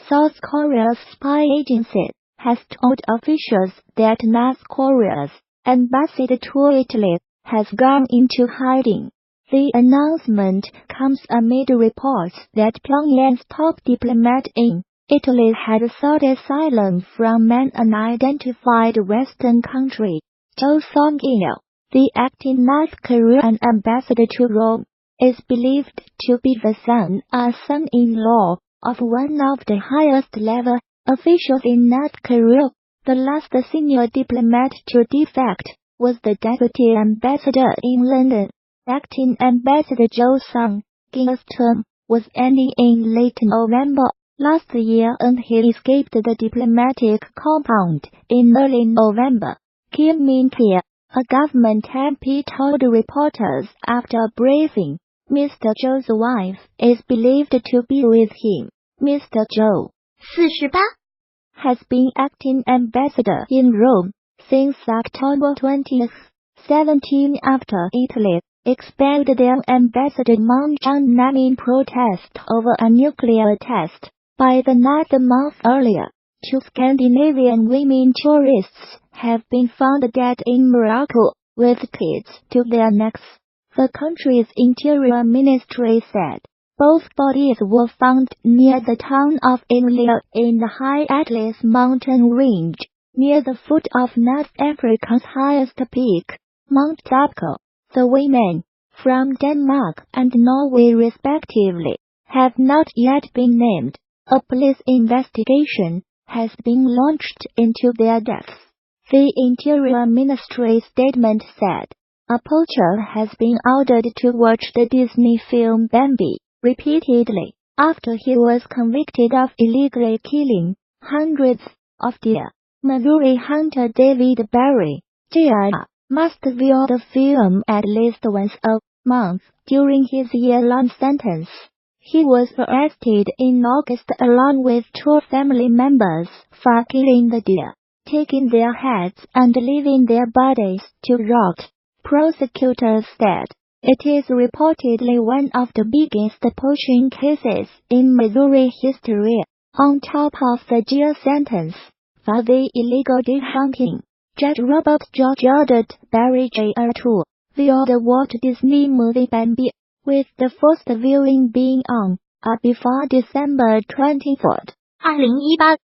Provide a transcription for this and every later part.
South Korea's spy agency has told officials that North Korea's ambassador to Italy has gone into hiding. The announcement comes amid reports that Pyongyang's top diplomat in Italy had sought asylum from an unidentified Western country. Jo Song-il, the acting North Korean ambassador to Rome, is believed to be the son or son-in-law of one of the highest-level officials in North Korea. The last senior diplomat to defect was the deputy ambassador in London. Acting Ambassador Jo Sung-il's term was ending in late November last year and he escaped the diplomatic compound in early November. Kim Min-tae, a government MP, told reporters after a briefing, Mr. Zhou's wife is believed to be with him. Mr. Zhou, 48, has been acting ambassador in Rome since October 2017 after Italy expelled their ambassador Moon Jae-nam in protest over a nuclear test. By the night a month earlier, 2 Scandinavian women tourists have been found dead in Morocco, with kids to their necks, the country's interior ministry said. Both bodies were found near the town of Emilia in the high Atlas mountain range, near the foot of North Africa's highest peak, Mount Dabco. The women, from Denmark and Norway respectively, have not yet been named. A police investigation has been launched into their deaths. The Interior Ministry statement said, a poacher has been ordered to watch the Disney film Bambi repeatedly after he was convicted of illegally killing hundreds of deer. Missouri hunter David Barry, Jr., must view the film at least once a month during his year-long sentence. He was arrested in August along with 2 family members for killing the deer, taking their heads and leaving their bodies to rot. Prosecutors said it is reportedly one of the biggest poaching cases in Missouri history. On top of the jail sentence for the illegal deer hunting, Judge Robert George ordered Barry Jr. to view the Walt Disney movie Bambi, with the first viewing being on or before December 24th, 2018,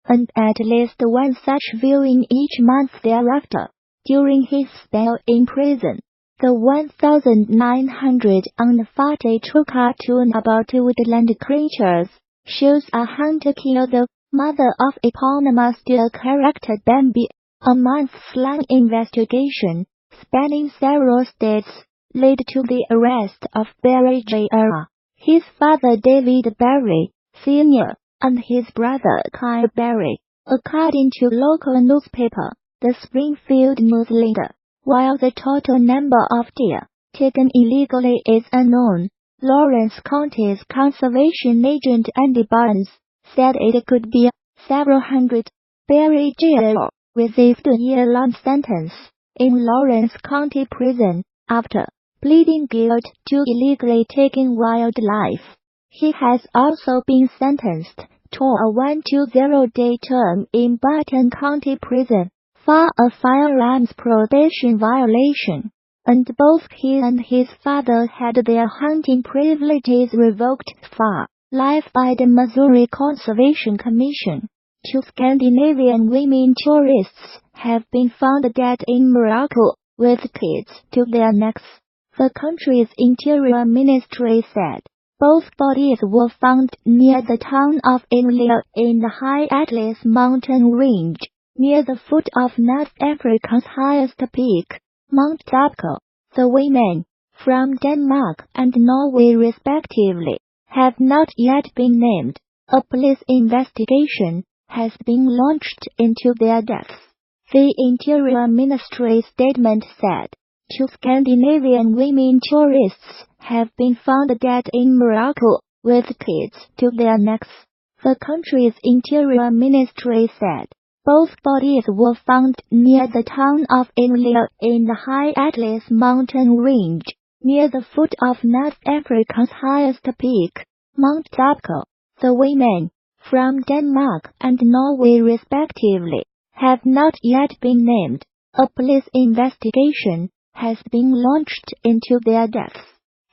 and at least one such viewing each month thereafter. During his spell in prison, the 1942 cartoon about woodland creatures shows a hunter kill the mother of eponymous deer character Bambi. A months-long investigation, spanning several states, led to the arrest of Barry Jr., his father David Barry, Sr., and his brother Kyle Barry, according to local newspaper, the Springfield News Leader. While the total number of deer taken illegally is unknown, Lawrence County's conservation agent Andy Barnes said it could be several hundred. Barry Jr. received a year-long sentence in Lawrence County Prison after pleading guilty to illegally taking wildlife. He has also been sentenced to a 120-day term in Barton County Prison for a firearms probation violation, and both he and his father had their hunting privileges revoked for life by the Missouri Conservation Commission. 2 Scandinavian women tourists have been found dead in Morocco, with kids to their necks, the country's interior ministry said. Both bodies were found near the town of Emilia in the high Atlas mountain range, near the foot of North Africa's highest peak, Mount Dabco. The women, from Denmark and Norway respectively, have not yet been named. A police investigation has been launched into their deaths. The Interior Ministry statement said, 2 Scandinavian women tourists have been found dead in Morocco, with kids to their necks, the country's Interior Ministry said. Both bodies were found near the town of Emilia in the high Atlas mountain range, near the foot of North Africa's highest peak, Mount Dabco. The women, from Denmark and Norway respectively, have not yet been named. A police investigation has been launched into their deaths.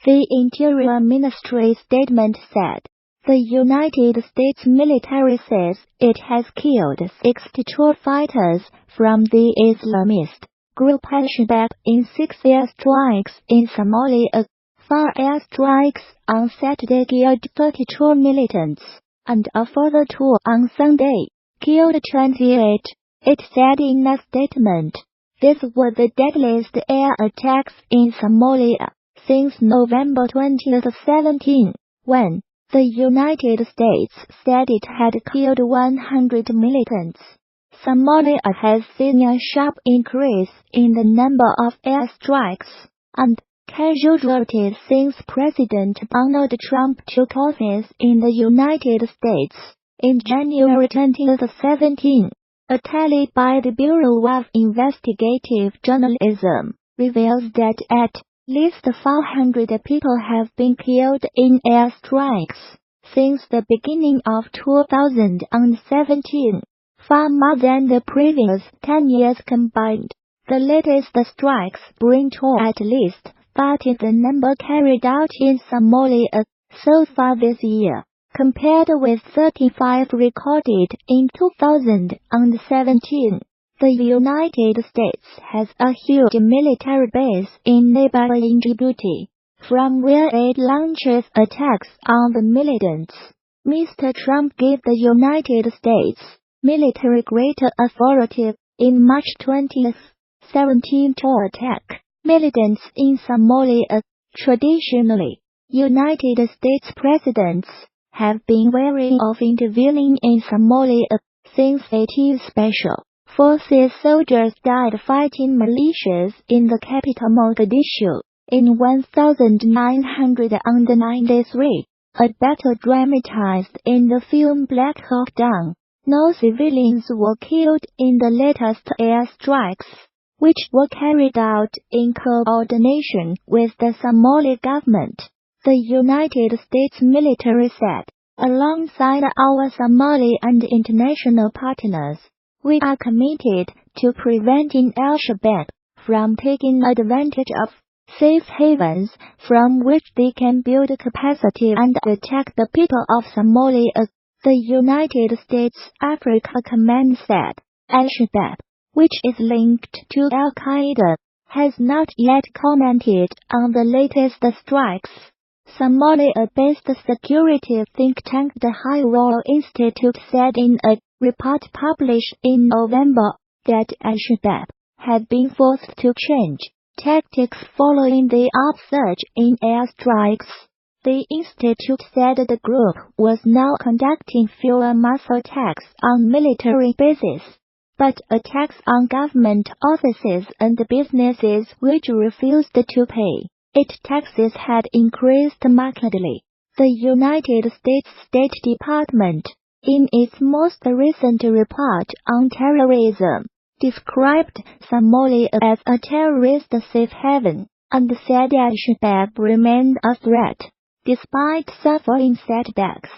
The Interior Ministry statement said, the United States military says it has killed 62 fighters from the Islamist group Al-Shabaab in 6 airstrikes in Somalia. 4 airstrikes on Saturday killed 32 militants, and a further 2 on Sunday killed 28, it said in a statement. These were the deadliest air attacks in Somalia since November 2017, when the United States said it had killed 100 militants. Somalia has seen a sharp increase in the number of airstrikes and casualties since President Donald Trump took office in the United States in January 2017. A tally by the Bureau of Investigative Journalism reveals that at least 400 people have been killed in airstrikes since the beginning of 2017, far more than the previous 10 years combined. The latest strikes bring to at least 30 the number carried out in Somalia so far this year, compared with 35 recorded in 2017. The United States has a huge military base in neighboring Djibouti, from where it launches attacks on the militants. Mr. Trump gave the United States military greater authority in March 2017 to attack militants in Somalia. Traditionally, United States presidents have been wary of intervening in Somalia since 80 Special Forces soldiers died fighting militias in the capital Mogadishu in 1993, a battle dramatized in the film Black Hawk Down. No civilians were killed in the latest airstrikes, which were carried out in coordination with the Somali government, the United States military said. Alongside our Somali and international partners, we are committed to preventing Al-Shabaab from taking advantage of safe havens from which they can build capacity and attack the people of Somalia, the United States Africa Command said. Al-Shabaab, which is linked to Al-Qaeda, has not yet commented on the latest strikes. Somalia-based security think tank the High Royal Institute said in a report published in November that Al-Shabaab had been forced to change tactics following the upsurge in airstrikes. The institute said the group was now conducting fewer mass attacks on military bases, but attacks on government offices and businesses which refused to pay its taxes had increased markedly. The United States State Department, in its most recent report on terrorism, described Somalia as a terrorist safe haven, and said Al-Shabaab remained a threat. Despite suffering setbacks,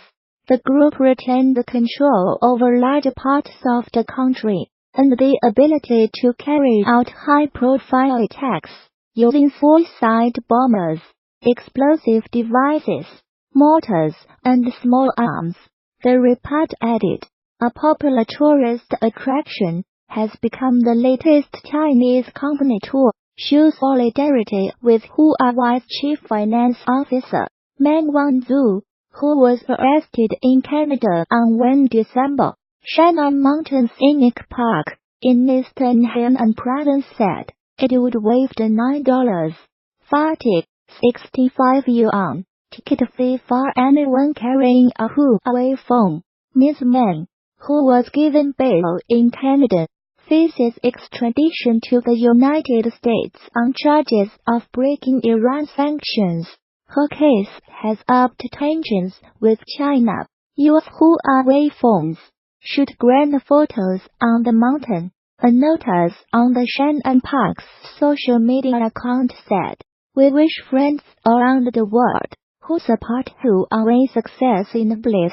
the group retained control over large parts of the country, and the ability to carry out high-profile attacks using suicide bombers, explosive devices, mortars, and small arms. The report added, a popular tourist attraction has become the latest Chinese company to show solidarity with Huawei's chief finance officer, Meng Wanzhou, who was arrested in Canada on 1 December. Shannon Mountain Scenic Park in eastern Henan Province said it would waive the $9.40 65 yuan ticket fee for anyone carrying a Huawei phone. Ms. Meng, who was given bail in Canada, faces extradition to the United States on charges of breaking Iran sanctions. Her case has upped tensions with China. U.S. Huawei phones shoot grand photos on the mountain. A notice on the Shannon Park's social media account said, "We wish friends around the world who support Huawei's success in bliss."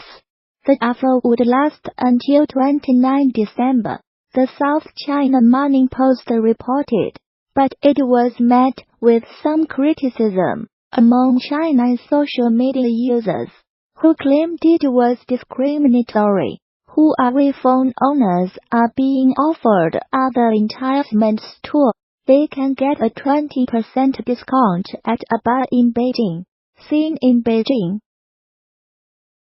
The offer would last until 29 December, the South China Morning Post reported, but it was met with some criticism among China's social media users, who claimed it was discriminatory. Huawei phone owners are being offered other entitlements too. They can get a 20% discount at a bar in Beijing. Seen in Beijing,